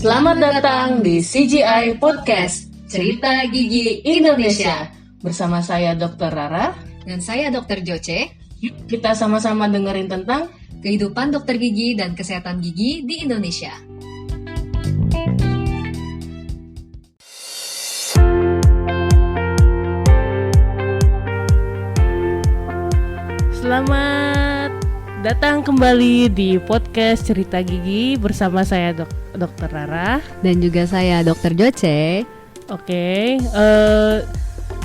Selamat datang di CGI Podcast, Cerita Gigi Indonesia. Bersama saya Dr. Rara. Dan saya Dr. Joce. Yuk kita sama-sama dengerin tentang kehidupan dokter gigi dan kesehatan gigi di Indonesia. Selamat datang kembali di podcast Cerita Gigi bersama saya Dr. Rara dan juga saya Dr. Joce. Oke,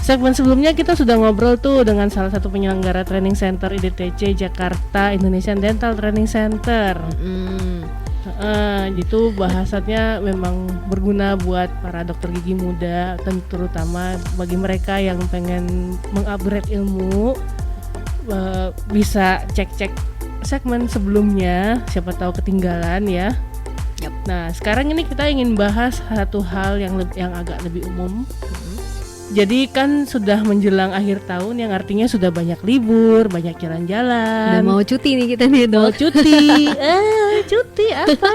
segmen sebelumnya kita sudah ngobrol tuh dengan salah satu penyelenggara training center IDTC Jakarta Indonesian Dental Training Center. Itu bahasannya memang berguna buat para dokter gigi muda, terutama bagi mereka yang pengen mengupgrade ilmu. Bisa cek-cek segmen sebelumnya, siapa tahu ketinggalan ya. Yep. Nah, sekarang ini kita ingin bahas satu hal yang agak lebih umum. Jadi kan sudah menjelang akhir tahun, yang artinya sudah banyak libur, banyak jalan-jalan. Udah mau cuti nih kita nih, Dok. Mau cuti. Cuti apa?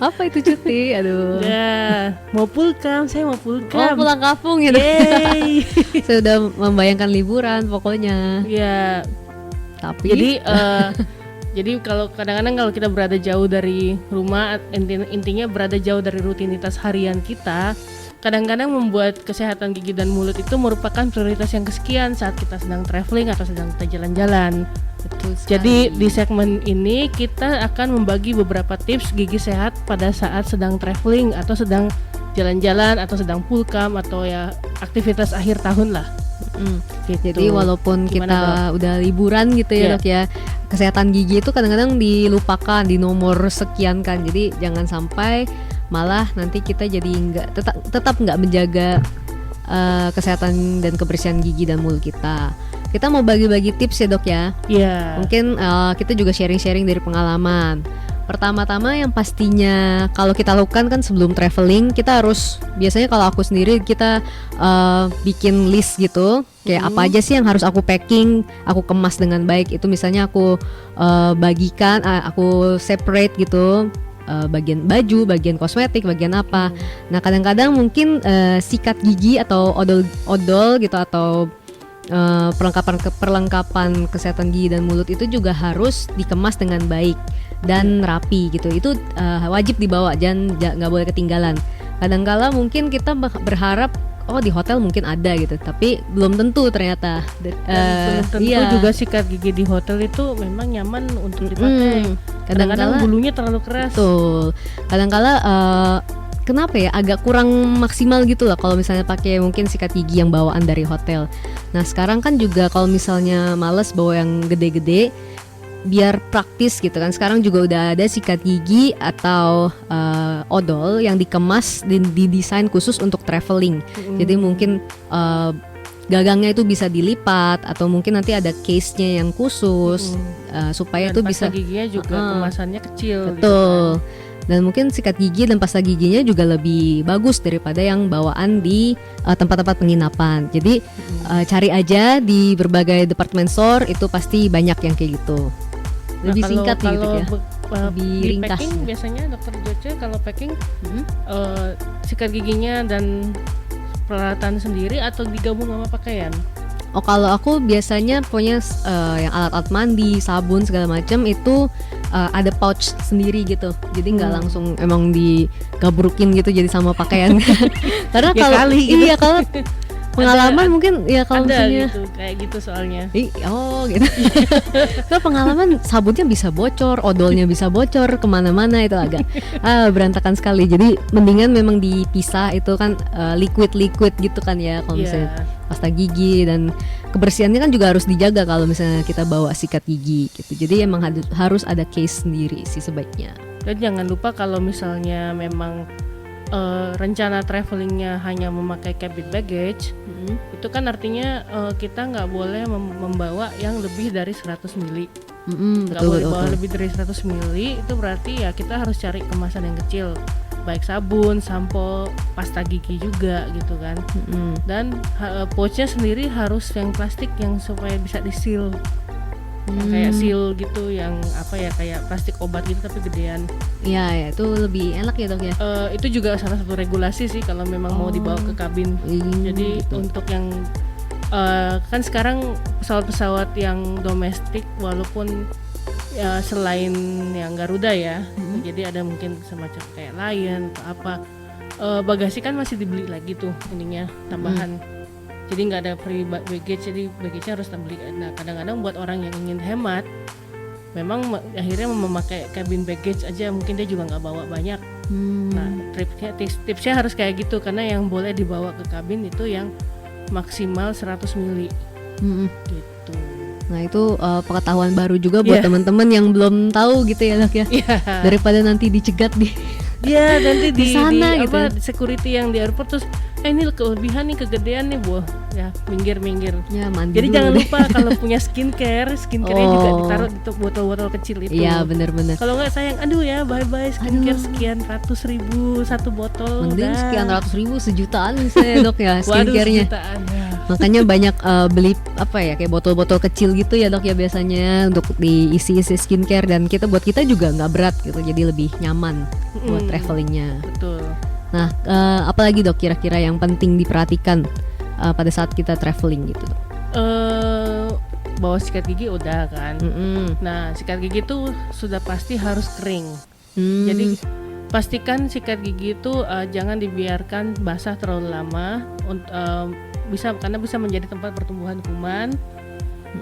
Apa itu cuti? Aduh. Ya, mau pulkam, saya mau pulkam. Oh, pulang kampung ya, Dok. Yeay. Saya udah membayangkan liburan pokoknya. Ya. Tapi jadi kalau kadang-kadang kalau kita berada jauh dari rumah, intinya berada jauh dari rutinitas harian kita, kadang-kadang membuat kesehatan gigi dan mulut itu merupakan prioritas yang kesekian saat kita sedang traveling atau sedang kita jalan-jalan. betul sekali. Jadi di segmen ini kita akan membagi beberapa tips gigi sehat pada saat sedang traveling atau sedang jalan-jalan atau sedang pulkam atau ya aktivitas akhir tahun lah. Gitu. Jadi walaupun Gimana, kita udah liburan gitu ya, Dok ya, kesehatan gigi itu kadang-kadang dilupakan di nomor sekian kan. Jadi jangan sampai malah nanti kita jadi tetap nggak menjaga kesehatan dan kebersihan gigi dan mulut kita. Kita mau bagi-bagi tips ya, Dok ya. Iya. Mungkin kita juga sharing-sharing dari pengalaman. Pertama-tama yang pastinya kalau kita lakukan kan sebelum traveling, kita harus, biasanya kalau aku sendiri kita bikin list gitu, kayak apa aja sih yang harus aku packing, aku kemas dengan baik. Itu misalnya aku bagikan, aku separate gitu, bagian baju, bagian kosmetik, bagian apa. Nah kadang-kadang mungkin sikat gigi atau odol gitu atau perlengkapan kesehatan gigi dan mulut itu juga harus dikemas dengan baik dan rapi gitu. Itu wajib dibawa, nggak boleh ketinggalan. Kadang-kala mungkin kita berharap oh di hotel mungkin ada gitu, tapi belum tentu ternyata. Belum tentu juga sikat gigi di hotel itu memang nyaman untuk dipakai. Kadang-kadang bulunya terlalu keras. Betul. Kadang-kala kenapa ya agak kurang maksimal gitu lah kalau misalnya pakai mungkin sikat gigi yang bawaan dari hotel. Nah sekarang kan juga kalau misalnya males bawa yang gede-gede, biar praktis gitu kan, sekarang juga udah ada sikat gigi atau odol yang dikemas dan didesain khusus untuk traveling. Jadi mungkin gagangnya itu bisa dilipat atau mungkin nanti ada case-nya yang khusus supaya dan itu bisa giginya juga kemasannya kecil. Betul. Gitu kan. Dan mungkin sikat gigi dan pasta giginya juga lebih bagus daripada yang bawaan di tempat-tempat penginapan. Jadi cari aja di berbagai department store, itu pasti banyak yang kayak gitu. Lebih singkat nih gitu ya. Lebih di ringkas. Packing biasanya Dokter Joce kalau packing sikat giginya dan peralatan sendiri atau digabung sama pakaian? Oh kalau aku biasanya punya yang alat-alat mandi, sabun segala macam itu ada pouch sendiri gitu. Jadi nggak langsung emang digabrukin gitu jadi sama pakaian. Karena Ya kalau kali gitu. iya kalau pengalaman mungkin ya kalau ada misalnya gitu kayak gitu soalnya. gitu. Kalau pengalaman sabunnya bisa bocor, odolnya bisa bocor kemana-mana, itu agak berantakan sekali. Jadi mendingan memang dipisah, itu kan liquid gitu kan ya kalau misalnya pasta gigi, dan kebersihannya kan juga harus dijaga kalau misalnya kita bawa sikat gigi gitu. Jadi emang harus ada case sendiri sih sebaiknya. Dan jangan lupa kalau misalnya memang rencana travelingnya hanya memakai cabin baggage, itu kan artinya kita nggak boleh membawa yang lebih dari 100 mili. Nggak boleh bawa lebih dari 100 mili, itu berarti ya kita harus cari kemasan yang kecil, baik sabun, sampo, pasta gigi juga gitu kan. Dan pouchnya sendiri harus yang plastik yang supaya bisa di-seal. kayak seal gitu, yang apa ya, kayak plastik obat gitu tapi gedean. Iya, ya, itu lebih enak ya dok ya. Itu juga salah satu regulasi sih kalau memang mau dibawa ke kabin. Jadi untuk yang kan sekarang pesawat-pesawat yang domestik, walaupun selain yang Garuda ya, jadi ada mungkin semacam kayak Lion atau apa, bagasi kan masih dibeli lagi tuh ininya tambahan. Jadi nggak ada free baggage, jadi baggage-nya harus beli. Nah kadang-kadang buat orang yang ingin hemat, memang akhirnya memakai cabin baggage aja, mungkin dia juga nggak bawa banyak. Nah tipsnya harus kayak gitu, karena yang boleh dibawa ke kabin itu yang maksimal 100 mili gitu. Nah itu pengetahuan baru juga buat teman-teman yang belum tahu gitu ya dok ya. Daripada nanti dicegat nanti di sana gitu. Security yang di airport terus ini kelebihan nih, kegedean nih bu, ya minggir. Ya, mandi jadi dulu jangan deh. lupa kalau punya skincare juga ditaruh di botol-botol kecil itu. Iya benar-benar. Kalau nggak sayang, aduh ya bye skincare sekian ratus ribu satu botol. Mending udah. sekian ratus ribu, sejutaan misalnya dok ya skincare-nya. Sejutaan, ya. Makanya banyak beli apa ya, kayak botol-botol kecil gitu ya dok ya biasanya untuk diisi skincare, dan buat kita juga nggak berat gitu, jadi lebih nyaman buat travelingnya. Betul. Nah apalagi dok kira-kira yang penting diperhatikan pada saat kita traveling gitu dok? Bawa sikat gigi udah kan. Nah sikat gigi tuh sudah pasti harus kering. Jadi pastikan sikat gigi itu jangan dibiarkan basah terlalu lama, karena bisa menjadi tempat pertumbuhan kuman.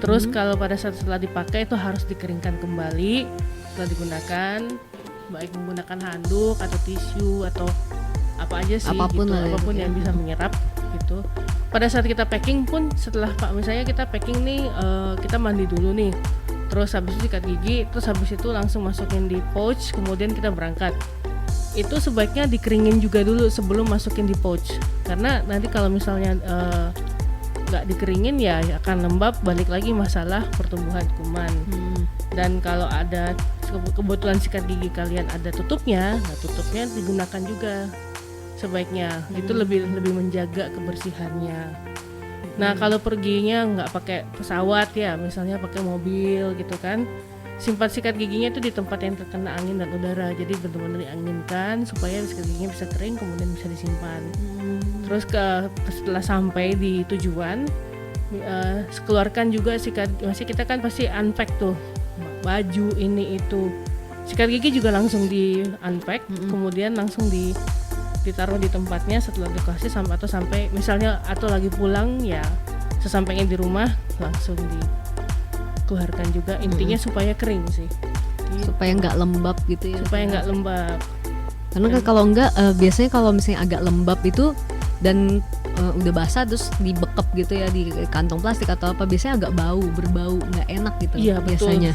Terus kalau pada saat setelah dipakai itu harus dikeringkan kembali setelah digunakan, baik menggunakan handuk atau tisu atau apa aja sih, apapun yang bisa menyerap gitu. Pada saat kita packing pun, setelah misalnya kita packing nih, kita mandi dulu nih, terus habis itu sikat gigi, terus habis itu langsung masukin di pouch, kemudian kita berangkat. Itu sebaiknya dikeringin juga dulu sebelum masukin di pouch, karena nanti kalau misalnya nggak dikeringin ya akan lembab, balik lagi masalah pertumbuhan kuman. Dan kalau ada kebetulan sikat gigi kalian ada tutupnya, nah tutupnya digunakan juga sebaiknya. Itu lebih menjaga kebersihannya. Nah kalau perginya nggak pakai pesawat ya, misalnya pakai mobil gitu kan, simpan sikat giginya itu di tempat yang terkena angin dan udara, jadi benar-benar dianginkan supaya sikat giginya bisa kering, kemudian bisa disimpan. Terus setelah sampai di tujuan, keluarkan juga kita kan pasti unpack tuh baju ini itu, sikat gigi juga langsung di unpack, kemudian langsung ditaruh di tempatnya setelah dikasih sampai misalnya atau lagi pulang ya, sesampainya di rumah langsung dikeluarkan juga. Intinya supaya kering sih, supaya nggak lembab gitu ya. Supaya nggak lembab. Karena kan kalau nggak biasanya kalau misalnya agak lembab itu dan udah basah terus dibekep gitu ya di kantong plastik atau apa, biasanya agak berbau nggak enak gitu. Iya, biasanya.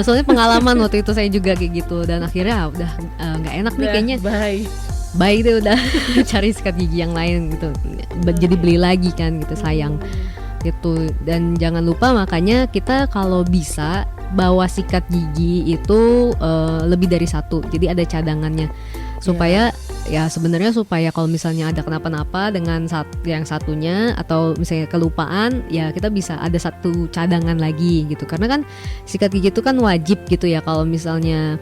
Soalnya pengalaman waktu itu saya juga kayak gitu, dan akhirnya udah nggak enak nih kayaknya. Baik deh udah cari sikat gigi yang lain gitu. Jadi beli lagi kan gitu, sayang gitu. Dan jangan lupa makanya kita kalau bisa bawa sikat gigi itu lebih dari satu, jadi ada cadangannya supaya ya sebenarnya supaya kalau misalnya ada kenapa-napa dengan yang satunya atau misalnya kelupaan ya kita bisa ada satu cadangan lagi gitu. Karena kan sikat gigi itu kan wajib gitu ya kalau misalnya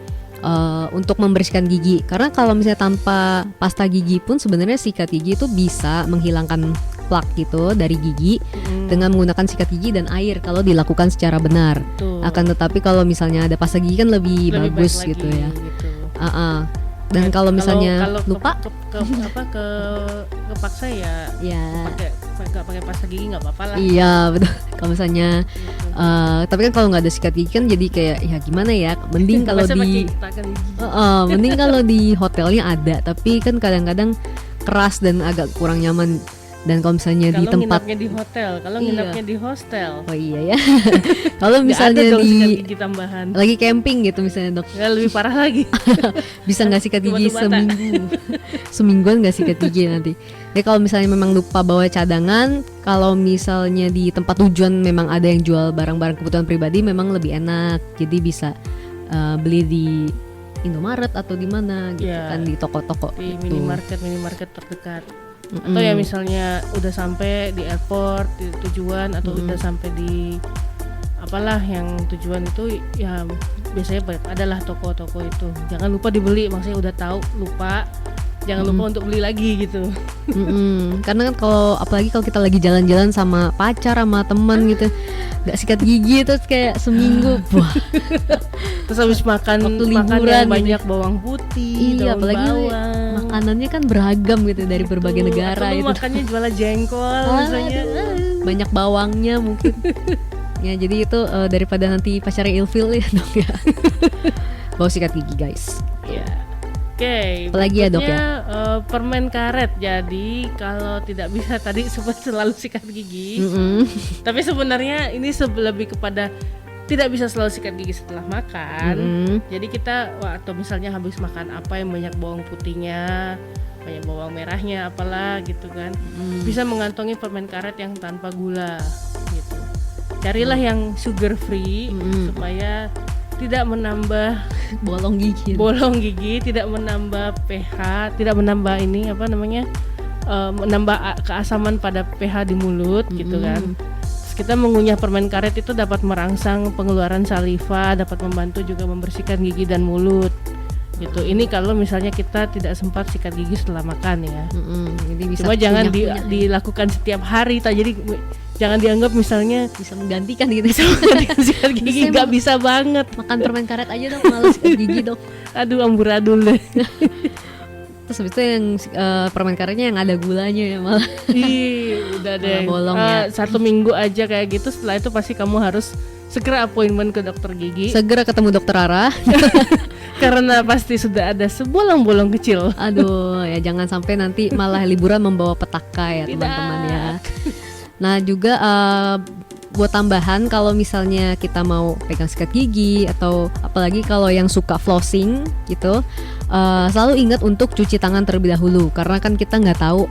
untuk membersihkan gigi, karena kalau misalnya tanpa pasta gigi pun sebenarnya sikat gigi itu bisa menghilangkan plak gitu dari gigi dengan menggunakan sikat gigi dan air kalau dilakukan secara benar. Akan tetapi kalau misalnya ada pasta gigi kan lebih bagus gitu ya gitu. Dan kalau misalnya lupa kepaksa ya pakai pasta gigi nggak apa-apa lah. Iya betul. Kalau misalnya tapi kan kalau nggak ada sikat gigi kan jadi kayak ya gimana ya, mending kalau mending kalau di hotelnya ada, tapi kan kadang-kadang keras dan agak kurang nyaman. Dan kalau misalnya di tempat nginapnya di hotel, kalau nginapnya di hostel. Oh iya ya. Kalau misalnya di gigi tambahan. Lagi camping gitu misalnya dok. Ya, lebih parah lagi. Bisa nggak sikat gigi semingguan nggak sikat gigi nanti. Ya kalau misalnya memang lupa bawa cadangan, kalau misalnya di tempat tujuan memang ada yang jual barang-barang kebutuhan pribadi, memang lebih enak. Jadi bisa beli di Indomaret atau di mana gitu kan, di toko-toko. Di gitu. minimarket terdekat. Atau ya misalnya udah sampai di airport di tujuan atau udah sampai di apalah yang tujuan itu ya biasanya adalah toko-toko itu. Jangan lupa dibeli, maksudnya udah tahu lupa, jangan lupa untuk beli lagi gitu. Karena kan kalau apalagi kalau kita lagi jalan-jalan sama pacar sama teman gitu, nggak sikat gigi terus kayak seminggu, wah. Terus habis makan Waktu makan liburan yang banyak bawang putih, iya, daun apalagi bawang. makanannya kan beragam gitu dari berbagai Tuh, negara atau lu itu. makannya jualan jengkol misalnya. Banyak bawangnya mungkin. Ya jadi itu daripada nanti pacarnya ilfil ya dok ya. Bawa sikat gigi guys. Iya. Oke, Apalagi ya, Dok, berikutnya, permen karet. Jadi kalau tidak bisa tadi sempat selalu sikat gigi. Tapi sebenarnya ini lebih kepada tidak bisa selalu sikat gigi setelah makan. Jadi kita atau misalnya habis makan apa yang banyak bawang putihnya, banyak bawang merahnya, apalah gitu kan, bisa mengantongi permen karet yang tanpa gula gitu. Carilah yang sugar free supaya tidak menambah Bolong gigi, tidak menambah pH, tidak menambah ini apa namanya, menambah keasaman pada pH di mulut gitu kan. Terus kita mengunyah permen karet itu dapat merangsang pengeluaran saliva, dapat membantu juga membersihkan gigi dan mulut gitu. Ini kalau misalnya kita tidak sempat sikat gigi setelah makan ya. Jadi bisa Cuma jangan kunyah-kunyah. dilakukan setiap hari, jadi jangan dianggap misalnya Bisa menggantikan gitu. sikat gigi nggak bisa banget. Makan permen karet aja dok, malas sikat gigi dok. Aduh amburadul deh. Terus habis itu yang permen karetnya yang ada gulanya ya malah. Ih, udah deh. Bolong ya. 1 minggu aja kayak gitu. Setelah itu pasti kamu harus segera appointment ke dokter gigi. Segera ketemu dokter Ara. Karena pasti sudah ada sebolong-bolong kecil. Aduh ya jangan sampai nanti malah liburan membawa petaka ya teman-teman ya. Nah juga buat tambahan kalau misalnya kita mau pegang sikat gigi atau apalagi kalau yang suka flossing gitu, selalu ingat untuk cuci tangan terlebih dahulu karena kan kita nggak tahu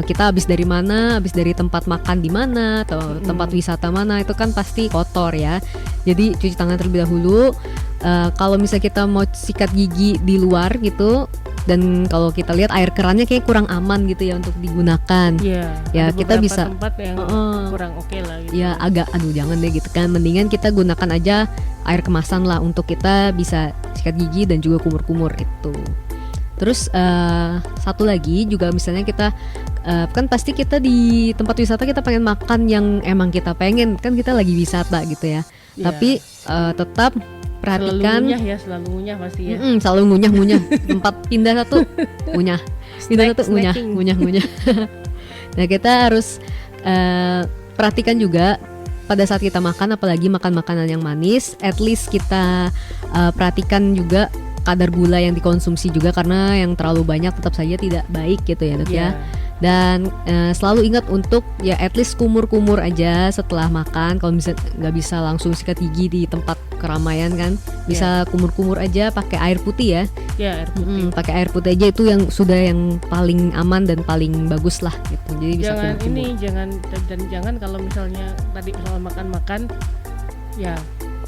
kita habis dari mana, habis dari tempat makan di mana atau tempat wisata mana, itu kan pasti kotor ya. Jadi cuci tangan terlebih dahulu. Kalau misalnya kita mau sikat gigi di luar gitu, dan kalau kita lihat air kerannya kayak kurang aman gitu ya untuk digunakan. Ya ada kita beberapa bisa tempat yang kurang oke lah gitu. ya agak jangan deh gitu kan, mendingan kita gunakan aja air kemasan lah untuk kita bisa sikat gigi dan juga kumur-kumur itu. Terus satu lagi juga misalnya kita kan pasti kita di tempat wisata kita pengen makan yang emang kita pengen, kan kita lagi wisata gitu ya. Tapi tetap perhatikan selalu ngunyah pasti ya. Selalu ngunyah tempat pindah satu ngunyah, pindah satu ngunyah. Nah kita harus perhatikan juga pada saat kita makan, apalagi makan makanan yang manis, at least kita perhatikan juga kadar gula yang dikonsumsi juga, karena yang terlalu banyak tetap saja tidak baik gitu ya dok ya. Dan selalu ingat untuk ya at least kumur-kumur aja setelah makan. Kalau bisa nggak bisa langsung sikat gigi di tempat keramaian kan, bisa kumur-kumur aja pakai air putih ya. Air putih. Pakai air putih aja itu yang sudah yang paling aman dan paling bagus lah gitu. Jadi bisa jangan kalau misalnya tadi soal makan ya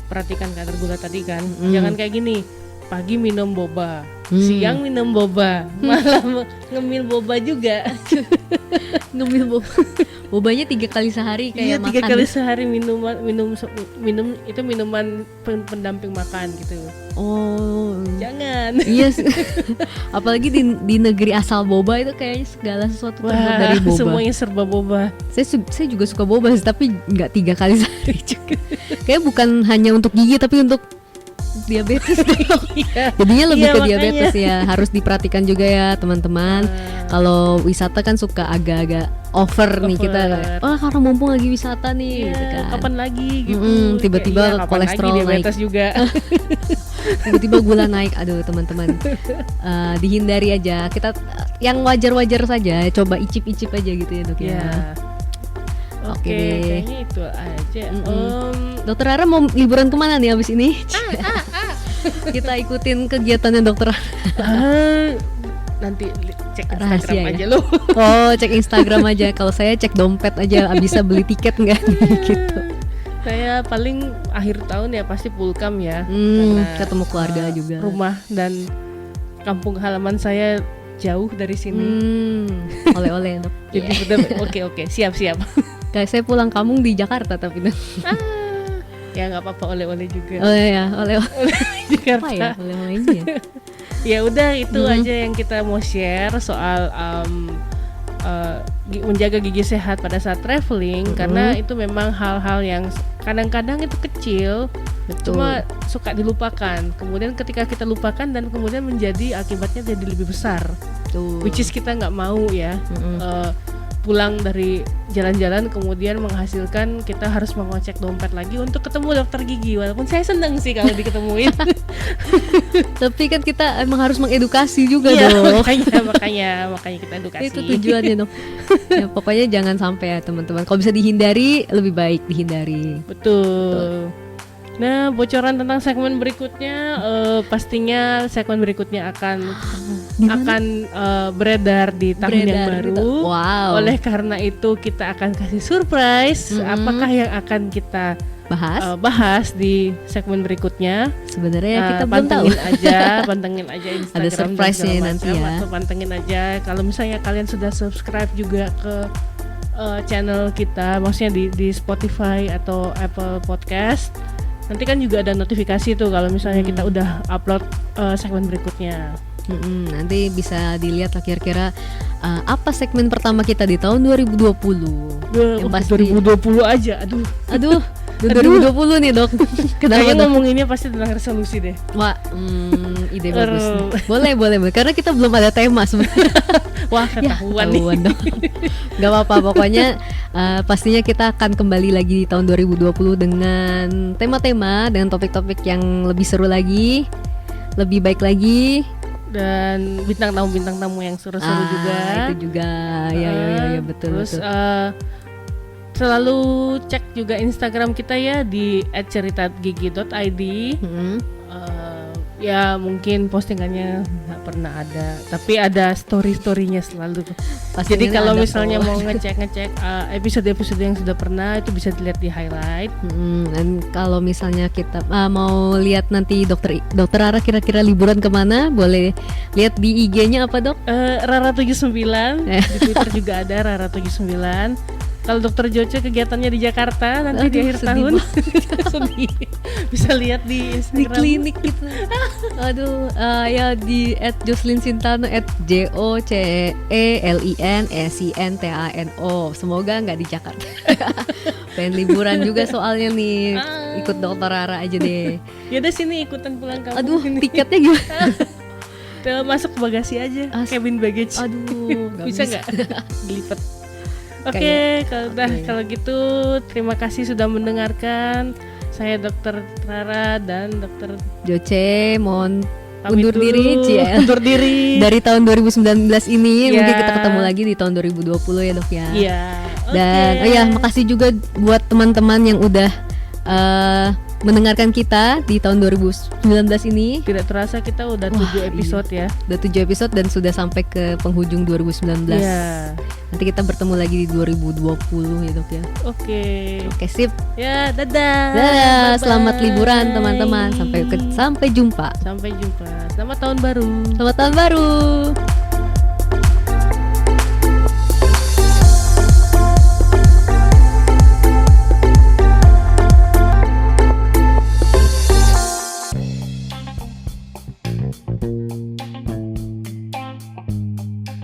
perhatikan kadar gula tadi kan. Jangan kayak gini. Pagi minum boba, siang minum boba, malam ngemil boba juga. Ngemil bobanya 3 kali sehari kayak makan. 3 kali sehari minum itu minuman pendamping makan gitu. Oh, jangan. Iya, apalagi di negeri asal boba itu kayaknya segala sesuatu terbuat dari boba. Semuanya serba boba. Saya juga suka boba sih, tapi nggak 3 kali sehari juga. Kayak bukan hanya untuk gigi tapi untuk diabetes. Jadinya lebih ke diabetes ya. Harus diperhatikan juga ya teman-teman. Kalau wisata kan suka agak-agak over nih kita. Karena mumpung lagi wisata nih gitu kan. Kapan lagi gitu. Tiba-tiba kolesterol naik juga. Tiba-tiba gula naik. Aduh teman-teman, dihindari aja. Kita yang wajar-wajar saja, coba icip-icip aja gitu ya dok ya. Oke, kayaknya itu aja. Dokter Ara mau liburan kemana nih abis ini? Kita ikutin kegiatannya Dokter Ara. Nanti cek Instagram aja lo. Oh, cek Instagram aja. Kalau saya cek dompet aja, bisa beli tiket nggak gitu. Saya paling akhir tahun ya pasti pulkam ya. Ketemu keluarga juga. Rumah dan kampung halaman saya jauh dari sini. Oleh-oleh dok. Jadi oke siap. Kayak saya pulang kampung di Jakarta tapi Ya nggak apa-apa, oleh-oleh juga. Oh ya, oleh Jakarta. apa ya? Oleh-olehnya. Ya udah itu aja yang kita mau share soal menjaga gigi sehat pada saat traveling, karena itu memang hal-hal yang kadang-kadang itu kecil, Betul. cuma suka dilupakan. Kemudian ketika kita lupakan dan kemudian menjadi akibatnya jadi lebih besar, Betul. which is kita nggak mau ya. Pulang dari jalan-jalan kemudian menghasilkan kita harus mengocek dompet lagi untuk ketemu dokter gigi, walaupun saya seneng sih kalau diketemuin. Tapi kan kita emang harus mengedukasi juga Iya, dong. makanya kita edukasi. Itu tujuannya dong. Ya, pokoknya jangan sampai ya teman-teman. Kalau bisa dihindari, lebih baik dihindari. Betul. Nah, bocoran tentang segmen berikutnya, pastinya segmen berikutnya akan beredar di tahun yang baru. Wow. Oleh karena itu kita akan kasih surprise. Apakah yang akan kita bahas di segmen berikutnya? Sebenarnya kita belum tahu. Pantengin aja Instagram. Ada surprise-nya nanti ya. Atau pantengin aja. Kalau misalnya kalian sudah subscribe juga ke channel kita, maksudnya di Spotify atau Apple Podcast. Nanti kan juga ada notifikasi tuh kalau misalnya kita udah upload segmen berikutnya. Nanti bisa dilihat lah kira-kira apa segmen pertama kita di tahun 2020. Yang pasti 2020 aja. Aduh, 2020 nih dok. Kenapa kayaknya dok? ngomonginnya pasti tentang resolusi deh. Wah, ide bagus nih. Boleh. Karena kita belum ada tema sebenarnya. Wah, ketahuan nih. Dong. Gak apa-apa, pokoknya pastinya kita akan kembali lagi di tahun 2020 dengan tema-tema, dengan topik-topik yang lebih seru lagi, lebih baik lagi, dan bintang tamu yang seru-seru juga. Itu juga, ya betul. Terus selalu cek juga Instagram kita ya di @ceritagigi.id. Ya mungkin postingannya nggak pernah ada, tapi ada story-storynya selalu. Jadi kalau misalnya mau ngecek episode-episode yang sudah pernah, itu bisa dilihat di highlight. Dan kalau misalnya kita mau lihat nanti dokter Rara kira-kira liburan kemana, boleh lihat di IG-nya apa dok? Rara79 di Twitter juga ada Rara79. Kalau Dokter Joce kegiatannya di Jakarta nanti di akhir tahun. Sedih. Bisa lihat di Instagram. Di klinik gitu. Ya di @joslinsintano @JOCELINSINTANO. Semoga nggak di Jakarta. Pengen liburan juga soalnya nih. Ikut Dokter Rara aja deh. Ya udah sini ikutan pulang kampung. Aduh, tiketnya gimana? Masuk ke bagasi aja. Cabin baggage. Aduh, bisa nggak? Dilipet. Oke, kalau gitu terima kasih sudah mendengarkan. Saya Dokter Rara dan Dokter Joce mohon undur diri dari tahun 2019 ini. Mungkin kita ketemu lagi di tahun 2020 ya dok ya. Iya. Dan makasih juga buat teman-teman yang udah mendengarkan kita di tahun 2019 ini. Tidak terasa kita udah 7 episode ya. Udah 7 episode dan sudah sampai ke penghujung 2019. Iya. Nanti kita bertemu lagi di 2020 ya dok ya. Oke, sip. Ya, dadah. Dadah, selamat liburan teman-teman. Sampai jumpa. Selamat tahun baru. Selamat tahun baru.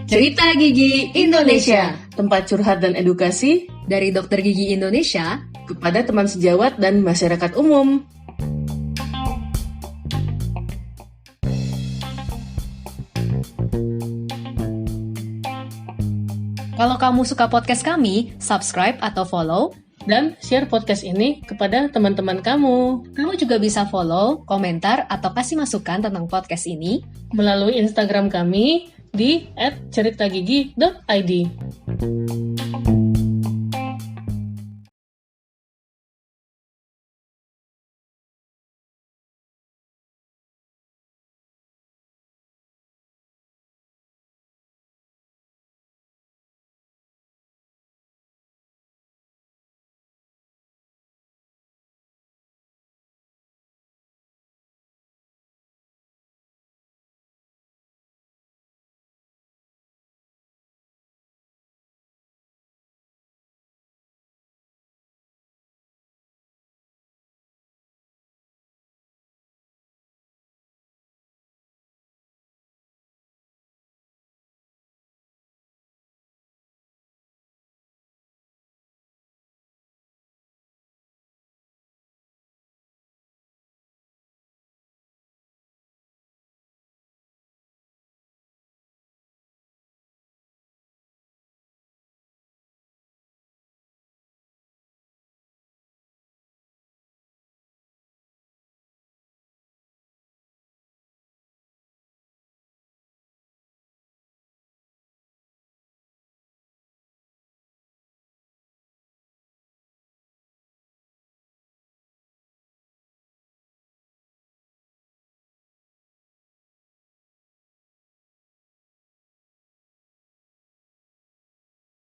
Cerita Gigi Indonesia, tempat curhat dan edukasi dari Dokter Gigi Indonesia kepada teman sejawat dan masyarakat umum. Kalau kamu suka podcast kami, subscribe atau follow dan share podcast ini kepada teman-teman kamu. Kamu juga bisa follow, komentar, atau kasih masukan tentang podcast ini melalui Instagram kami di @ceritagigi.id.